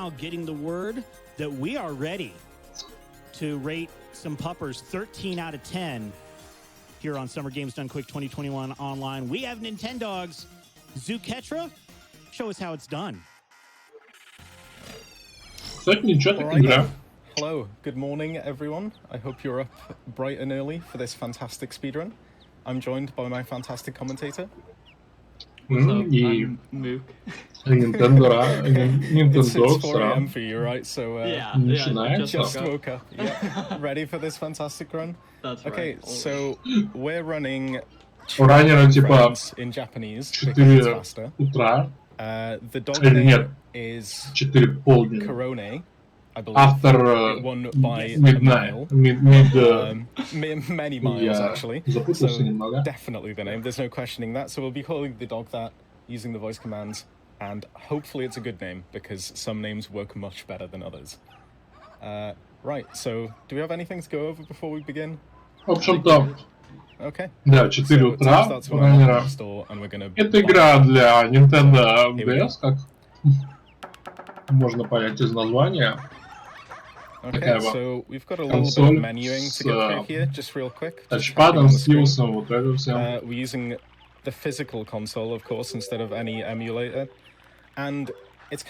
now getting the word that we are ready to rate some puppers 13 out of 10 here on Summer Games Done Quick 2021 online. We have Nintendogs. Zooketra, show us how it's done. Hello, good morning everyone. I hope you're up bright and early for this fantastic speedrun. I'm joined by my fantastic commentator. What's up? I'm Mook. It's 4 AM for you, right? So yeah, just woke up. Yeah. Ready for this fantastic run? That's okay, right. So we're running in Japanese because it's faster. The dog name is Korone. I believe it won by a mile. Many miles, actually. So definitely the name. There's no questioning that. So we'll be calling the dog that using the voice commands, and hopefully it's a good name because some names work much better than others. Right. So do we have anything to go over before we begin? Okay. Да, 4 утра у раннера. Это игра для Nintendo DS, как можно понять из названия. Okay, so we've got a little bit of menuing to get through here, just real quick. Тачпадом, стилусом, вот это все. We're using the physical console, of course, instead of any emulator. And it's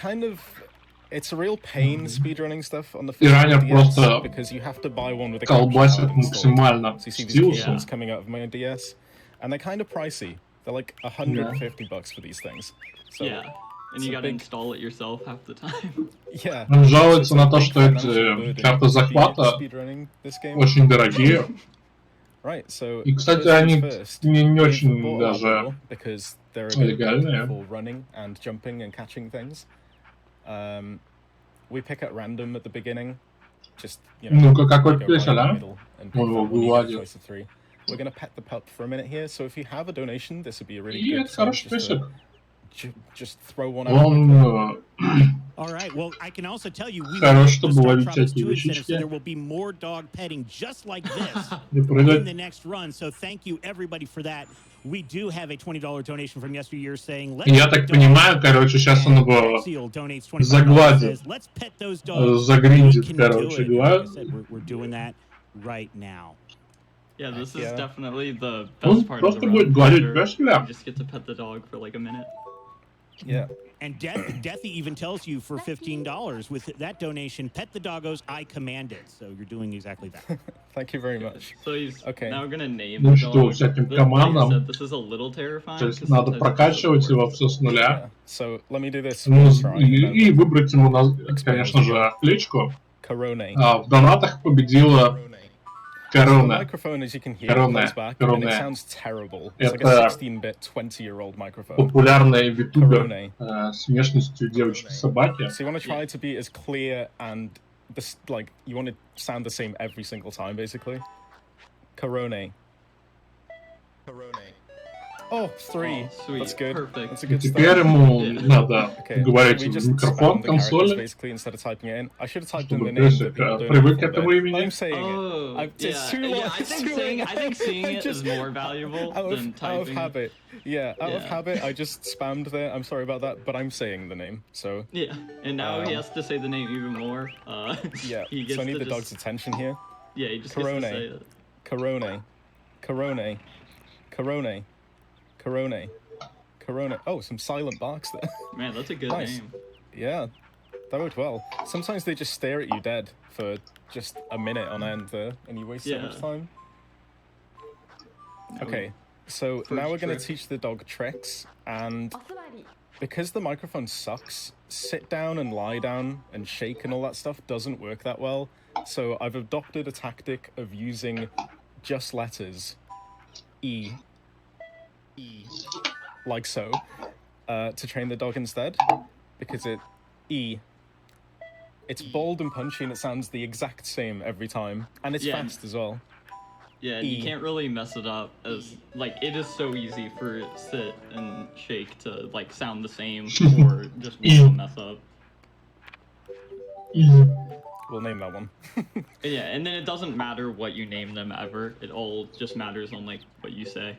it's a real pain speedrunning stuff on the physical DS because you have to buy one with a колбасит максимально so you see these cables coming out of my DS, and they're kind of pricey. They're like $150 for these things. So yeah. And you gotta install it yourself half the time. Yeah. Он жалуется на то, что эти карты захвата очень дорогие. Right, so и, кстати, они не очень даже легальные. For running and jumping and catching things. We pick at random at the beginning. Just, you know, ну-ка, какой песен, а? Он его гладит. We're gonna pet the pup for a minute here, so if you have a donation, this would be a really good. Это хороший песик. Just throw one out. All right. Well, I can also tell you we there will be more dog petting just like this in the next run. So thank you everybody for that. We do have a $20 donation from yesteryear saying. Я так понимаю, короче, сейчас он его загладит, загриндит, короче, глаз. We're doing that right now. Yeah, this is definitely the best part of the run. You just get to pet the dog for like a minute. Yeah. And Deathy even tells you for $15 with that donation, pet the doggos, I command it. So you're doing exactly that. Thank you very much. So he's now gonna name Ну the что, dog. с этим командам, This is a little terrifying. то есть надо прокачивать его все с нуля. So let me do this. И выбрать ему, конечно же, кличку. В донатах победила Корона. Это популярный ютубер с внешностью девочки-собаки. So you want to try to be as clear and like you want to sound the same every single time, basically. Korone. Oh, 3. That's good. Perfect. That's a good start. Теперь ему надо говорить в микрофон консоли. Basically, instead of typing it in, I should have typed in the name. Привык к этому имени. I'm saying it. It's too long. I think seeing it is more valuable than typing. Out of habit. Yeah, out of habit, I just spammed there. I'm sorry about that, but I'm saying the name, so. Yeah, and now he has to say the name even more. Yeah, so I need the dog's attention here. Yeah, he just gets to say it. Korone. Korone. Korone. Korone. Korone. Oh, some silent barks there. Man, that's a good name. Yeah, that worked well. Sometimes they just stare at you dead for just a minute on end there, and you waste so much time. Okay, so now we're going to teach the dog tricks, and because the microphone sucks, sit down and lie down and shake and all that stuff doesn't work that well. So I've adopted a tactic of using just letters. E. Like so, to train the dog instead, because it's bold and punchy and it sounds the exact same every time, and it's fast as well. Yeah, and you can't really mess it up, as like it is so easy for sit and shake to like sound the same or just mess up. We'll name that one. Yeah, and then it doesn't matter what you name them ever. It all just matters on like what you say.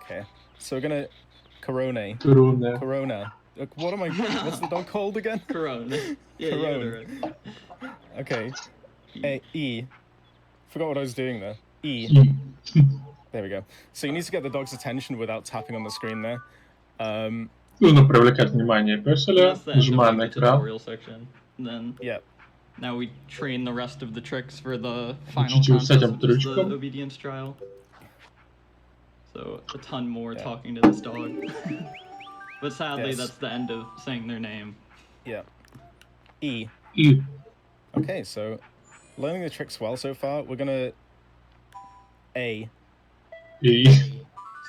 Okay, so we're gonna Corona. Corona. Corona. What am I? What's the dog called again? Corona. Yeah, Corona. Okay. E. Forgot what I was doing there. E. There we go. So you need to get the dog's attention without tapping on the screen there. Нужно привлекать внимание пёселя, нажимая на экран. Then yeah. Now we train the rest of the tricks for the final Учите contest, этим which is the трюкам. obedience trial. So a ton more talking to this dog. But sadly, that's the end of saying their name. Yeah. E. E. Okay, so learning the tricks well so far. We're gonna A. E.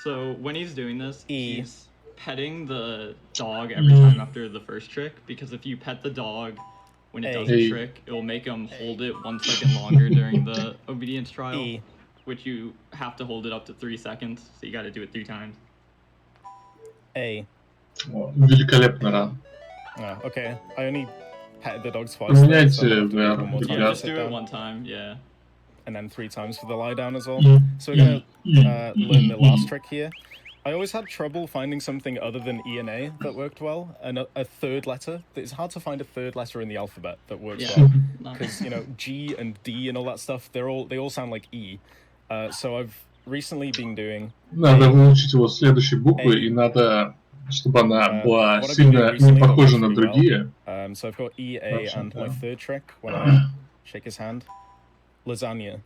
So when he's doing this, E. he's petting the dog every time after the first trick, because if you pet the dog when it does a trick, it will make him hold it 1 second longer during the obedience trial, which you have to hold it up to 3 seconds, so you got to do it 3 times. A. Великолепно, Ран. Oh, okay. I only petted the dogs twice. Поменяйте VR, Yeah, just do it 1 time, yeah. And then 3 times for the lie down as well. So we're gonna learn the last trick here. I always had trouble finding something other than E and A that worked well, and a third letter. It's hard to find a third letter in the alphabet that works well, because you know G and D and all that stuff. They all sound like E. So I've recently been doing. Надо выучить его следующие буквы, и надо, чтобы она была сильно не похожа на другие. So I've got E, A, and my third trick when I shake his hand, lasagna.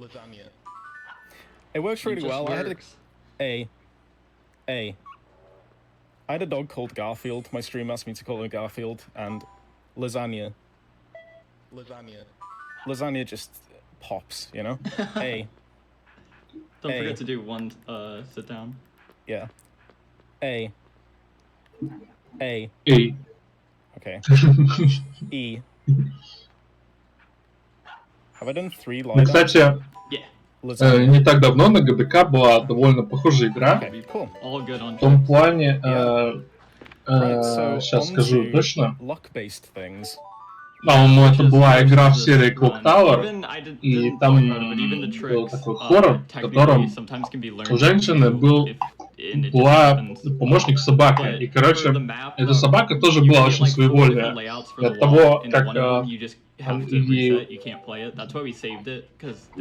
Lasagna. It works really well. I had A. I had a dog called Garfield. My stream asked me to call him Garfield, and lasagna. Lasagna just pops, you know? A. Don't forget to do 1 sit down. Yeah. A. A. Okay. E. Have I done 3 lie Кстати, не так давно на ГДК была довольно похожая игра. В том плане, сейчас скажу точно. По-моему, это была игра в серии Clock Tower, и там был такой хоррор, в котором у женщины была помощник собака. И, короче, эта собака тоже была очень своевольная. И от того, как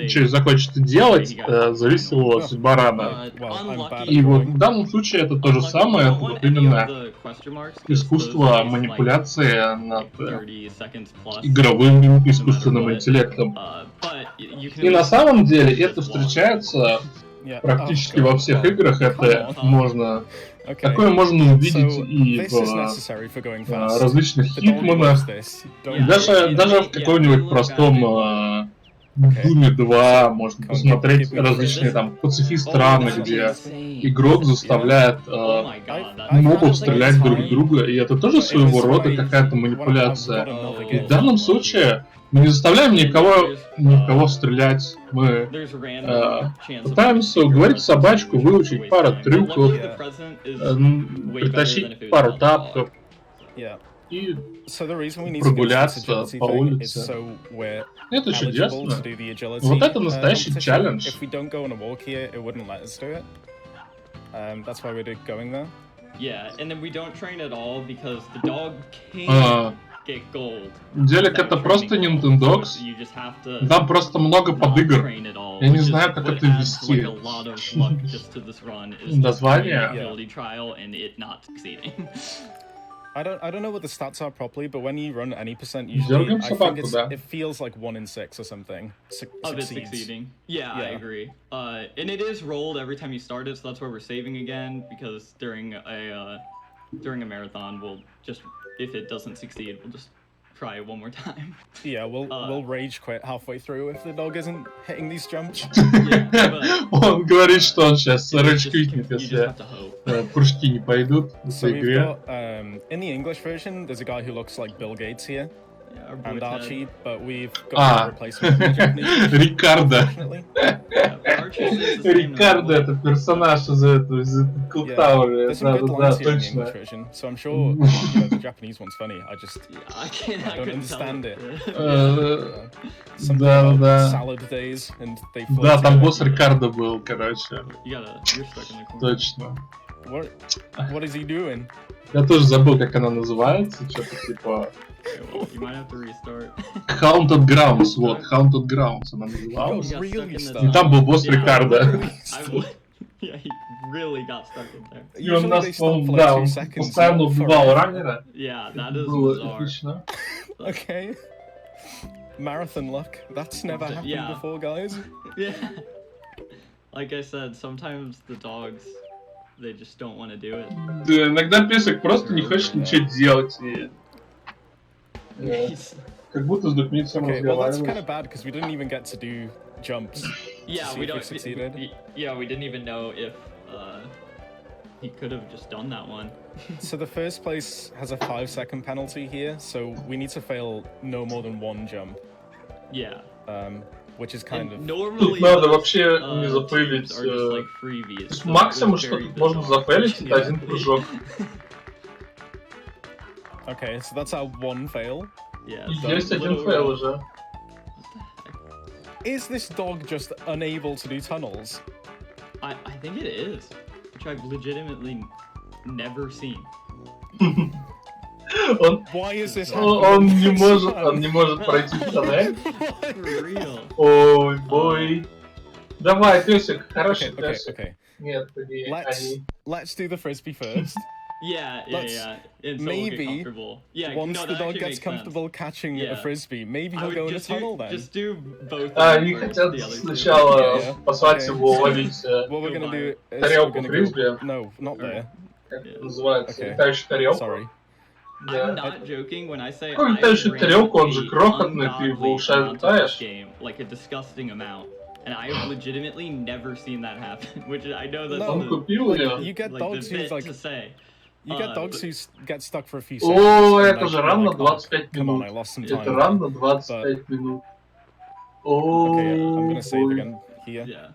что захочет делать, зависела судьба Рана. И вот в данном случае это то же самое, это вот именно искусство манипуляции над игровым искусственным интеллектом. И на самом деле это встречается практически во всех играх, это можно... Такое можно увидеть и в различных хитманах, и даже в каком-нибудь простом Думе 2 можно посмотреть различные там пацифист-раны, где игрок заставляет мобов стрелять друг в друга, и это тоже своего рода какая-то манипуляция. И в данном случае мы не заставляем никого стрелять, мы пытаемся уговорить собачку выучить пару трюков, притащить пару тапков и прогуляться по улице. Это чудесно. Вот это настоящий челлендж. Делик это просто Nintendogs. Там просто много подыгр. Я не знаю, как это ввести. Название. I don't know what the stats are properly, but when you run any percent, usually I think it feels like 1 in 6 or something. Of it succeeding. Yeah, I agree. And it is rolled every time you start it, so that's why we're saving again, because during a marathon, we'll just, if it doesn't succeed, we'll just try it 1 more time. Yeah, we'll rage quit halfway through if the dog isn't hitting these jumps. Он говорит, что он сейчас rage quitнет, если прыжки не пойдут в этой игре. In the English version, there's a guy who looks like Bill Gates here. and Archie, but we've got a replacement for the Japanese. Рикардо. Рикардо это персонаж из этого культа уже. There's some good lines here in the English version, so I'm sure the Japanese one's funny. I don't understand it. Да. Salad days and they. Да, там босс Рикардо был, короче. Точно. What is he doing? Я тоже забыл, как она называется, что-то типа... Haunted Grounds, вот, Haunted Grounds она называлась. И там был босс Рикардо. И он нас, да, он постоянно убивал раннера. Было эпично. Okay. Marathon luck. That's never happened before, guys. Yeah. Like I said, sometimes the dogs... They just don't want to do it. Да, иногда песик просто не хочет ничего делать и... Как будто с документом разговариваешь. Well, that's kind of bad because we didn't even get to do jumps. Yeah, we didn't even know if he could have just done that one. So the first place has a 5-second penalty here, so we need to fail no more than one jump. Yeah. Which is kind of... Тут надо вообще не запылить. Максимум, что тут можно запылить, это один прыжок. Okay, so that's our one fail. Yeah. Есть один фейл уже. Is this dog just unable to do tunnels? I think it is, which I've legitimately never seen. Why is this он не может пройти в тоннель. Ой, бой. Давай, песик, хороший песик. Нет, Let's do the frisbee first. Yeah. Maybe once the dog gets comfortable catching a frisbee, maybe he'll go in a tunnel then. Just do both. Они хотят сначала послать его ловить тарелку фрисби. No, not there. Как это называется? Летающую тарелку. Sorry. I'm not joking when I say I летающую тарелку, он же крохотный, ты его ушами летаешь. Like a disgusting amount. And I have legitimately never seen that happen, which I know that's you get dogs who to say. You get dogs who get stuck for a few seconds. О, это же ран на 25 Come on, минут. I lost some time. Это ран на 25 минут. Okay, I'm gonna save again here. Yeah.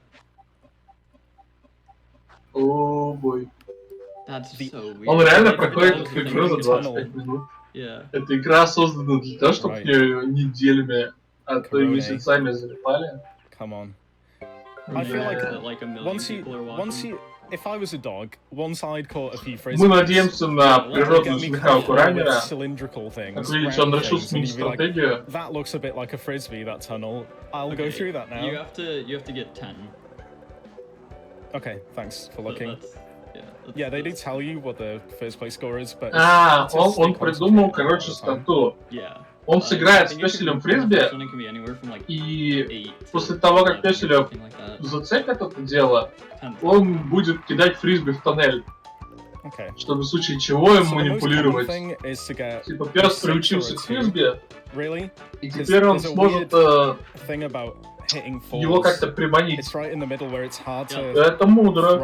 О, бой. That's so weird. Он реально проходит эту игру за 25 минут. Yeah. Эта игра создана для того, чтобы ее неделями, а то и месяцами залипали. Come on. I feel like once you, if I was a dog, once I'd caught a few frisbees. Мы надеемся на природную смекалку раннера. Cylindrical things. Как видите, он решил сменить стратегию. That looks a bit like a frisbee, that tunnel. I'll go through that now. You have to get 10. Okay, thanks for looking. Yeah, they do tell you what the first place score is, but... он придумал, короче, стату. Он сыграет с пёселем фрисби, и после того, как пёселя зацепит это дело, он будет кидать фрисби в тоннель. Чтобы в случае чего им манипулировать. Типа пёс приучился к фрисби, и теперь он сможет его как-то приманить. Это мудро.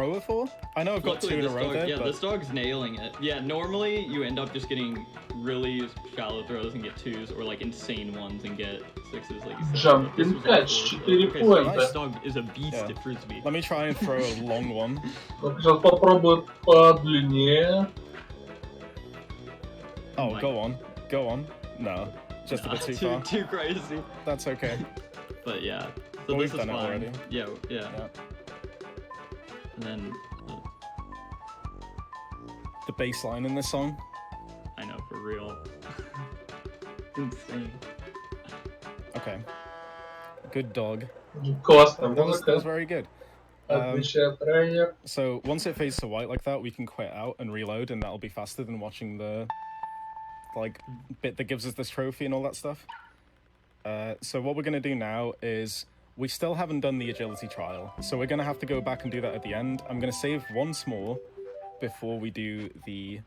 I know I've got 2 in a row there, but... this dog's nailing it. Yeah, normally you end up just getting really shallow throws and get 2s, or like insane ones and get 6s, like you said. Jumping catch, 4 поинта. This dog is a beast at frisbee. Let me try and throw a long one. Сейчас попробую подлиннее. Oh, go on. No, just a bit too far. Too crazy. That's okay. But yeah, so this is fine. Already. Yeah. And then... the bass line in this song. I know, for real. Insane. Okay. Good dog. Классная That музыка. was very good. So once it fades to white like that, we can quit out and reload, and that'll be faster than watching the bit that gives us this trophy and all that stuff. So what we're gonna do now is we still haven't done the agility trial, so we're gonna have to go back and do that at the end. I'm gonna save once more before we do the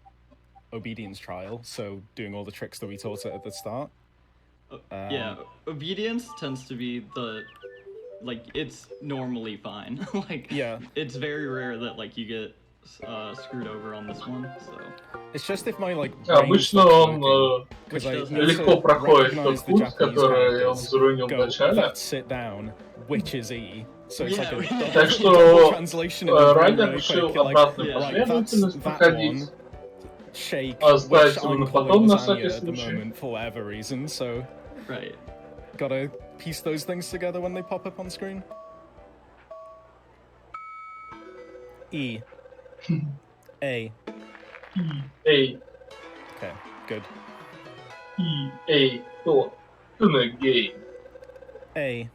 obedience trial, so doing all the tricks that we taught at the start. Yeah, obedience tends to be it's normally fine. It's very rare that you get screwed over on this one, so. It's just if my like. Обычно он легко проходит тот путь, который он заруинил вначале. Sit down, which is E. So it's like a так что Райдер решил обратную последовательность проходить. Оставить его на потом на всякий случай. For whatever reason, so. Right. Gotta piece those things together when they pop up on screen. E. A. A. Okay, good. E. A. То. Game. A.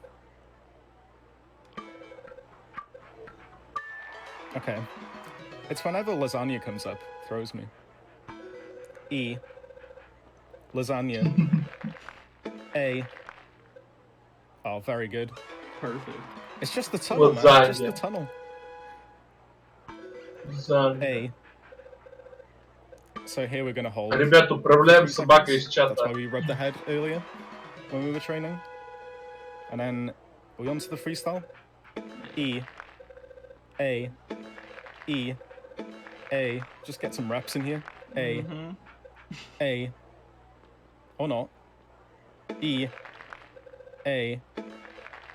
Okay. It's whenever lasagna comes up, throws me. E. Lasagna. A. Oh, very good. Perfect. It's just the tunnel, man. It's just the tunnel. A. So here we're gonna hold. Ребята, управляем собакой из чата. That's why we rubbed the head earlier when we were training. And then we on to the freestyle. E. A. E. A. Just get some reps in here. A. A. Or not. E. A.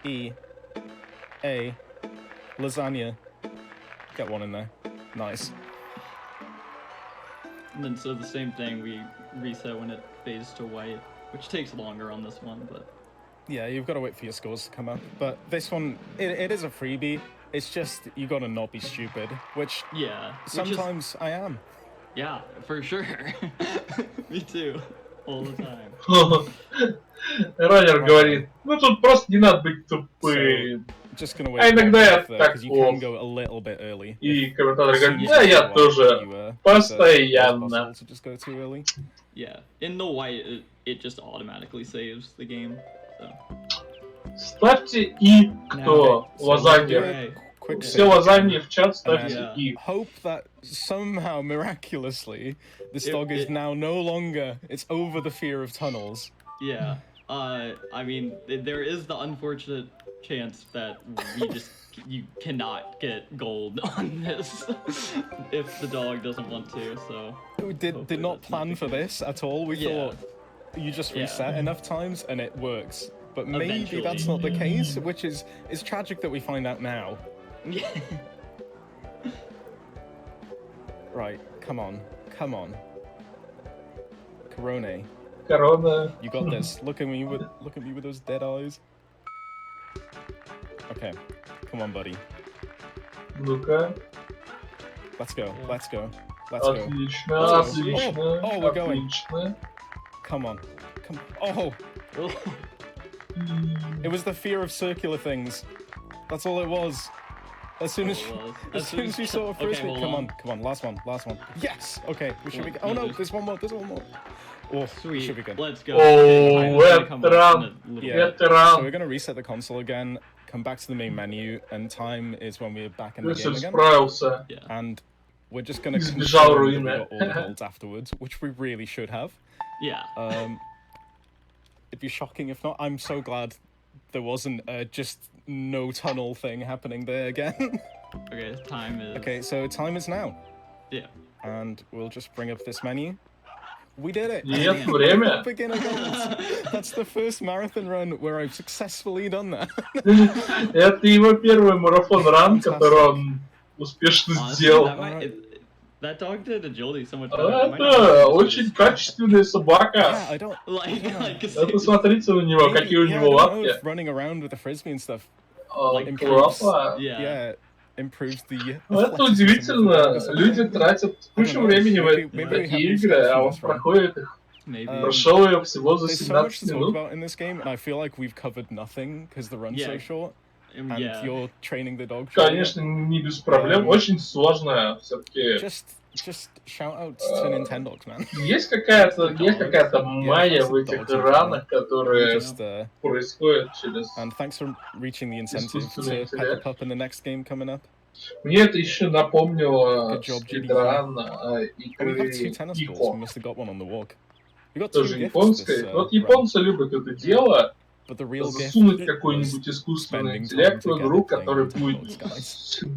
E. A. Lasagna. Get one in there. Nice. And then so the same thing, we reset when it fades to white, which takes longer on this one, but... Yeah, you've got to wait for your scores to come up. But this one, it is a freebie. It's just, you got to not be stupid, which... Yeah. Sometimes I am. Yeah, for sure. Me too. All the time. Раннер говорит, ну тут просто не надо быть тупым. А иногда я так плохо. И комментатор говорит, да, я тоже. Постоянно. Yeah, in the white, it just automatically saves the game. So. Ставьте И, кто лазанья. Все лазаньи в чат, ставьте И. Hope that somehow, miraculously, this dog is now no longer, it's over the fear of tunnels. Yeah, I mean, there is the unfortunate chance that you cannot get gold on this if the dog doesn't want to, so... We did not plan for this at all. We thought you just reset enough times and it works. But maybe that's not the case, which is tragic that we find out now. Yeah. Right, come on. Corona. You got this. Look at me with those dead eyes. Okay, come on, buddy. Ну-ка. Let's go. Отлично, отлично. Oh, we're going. Отлично. Come on. Oh! It was the fear of circular things. That's all it was. As soon as you saw a frisbee, come on, last one. Yes. Okay, we should be. Oh no, there's one more. Oh, sweet. Should be good. Let's go. Oh, veteran. So we're gonna reset the console again, come back to the main menu, and time is when we're back in the game again. Yeah. And we're just gonna confirm that we got all the golds afterwards, which we really should have. Yeah. It'd be shocking if not. I'm so glad there wasn't just no tunnel thing happening there again. Okay, time is... Okay, so time is now. Yeah. And we'll just bring up this menu. We did it! Нет, время. Beginner goals. That's the first marathon run where I've successfully done that. Это его первый марафон-ран, который он успешно сделал. That dog did agility so much better. Это очень качественная собака. Это смотрите на него, какие у него лапки. Running around with the frisbee and stuff. Классно. Yeah, improves the... Это удивительно. Люди тратят кучу времени в такие игры, а он проходит их. Прошел ее всего за 17 минут. In this game, and I feel like we've covered nothing because the run's so short. And you're training the dog. Конечно, не без проблем. Очень сложная все-таки. Just shout out to Nintendogs, man. Есть какая-то майя в этих ранах, которые происходят через. And thanks for reaching the incentive to pack a pup in the next game coming up. Мне это еще напомнило спидран игры Ико. Тоже японской. Вот японцы любят это дело. But the real засунуть gift какой-нибудь искусственный интеллект в игру, который будет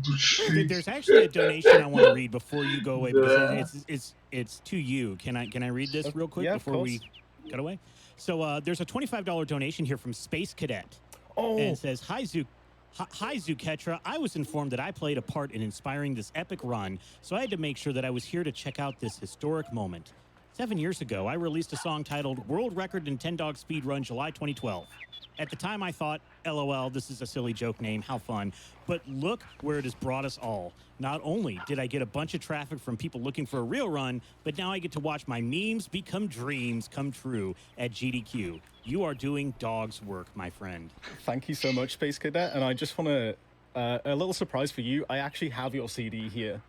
душить. There's actually a donation I want to read before you go away because it's to you. Can I read this real quick before we cut away? So there's a $25 donation here from Space Cadet. And it says, Hi, Zooketra. I was informed that I played a part in inspiring this epic run, so I had to make sure that I was here to check out this historic moment. 7 years ago, I released a song titled World Record Nintendogs Speed Run July 2012. At the time, I thought, LOL, this is a silly joke name, how fun. But look where it has brought us all. Not only did I get a bunch of traffic from people looking for a real run, but now I get to watch my memes become dreams come true at GDQ. You are doing dog's work, my friend. Thank you so much, Space Cadet. And I just want to, a little surprise for you. I actually have your CD here.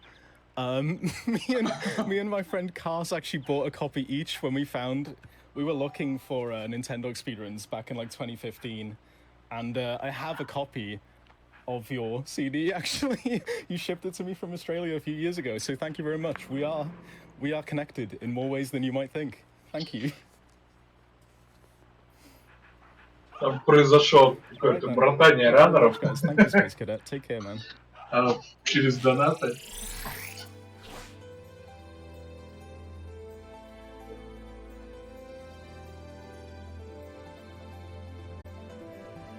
Me and my friend Cars actually bought a copy each when we were looking for Nintendo speedruns back in like 2015, and I have a copy of your CD actually. You shipped it to me from Australia a few years ago, so thank you very much. We are connected in more ways than you might think. Thank you. Там произошло какое-то братание раннеров. Thank you, Space Cadet. Take care, man. Через донаты.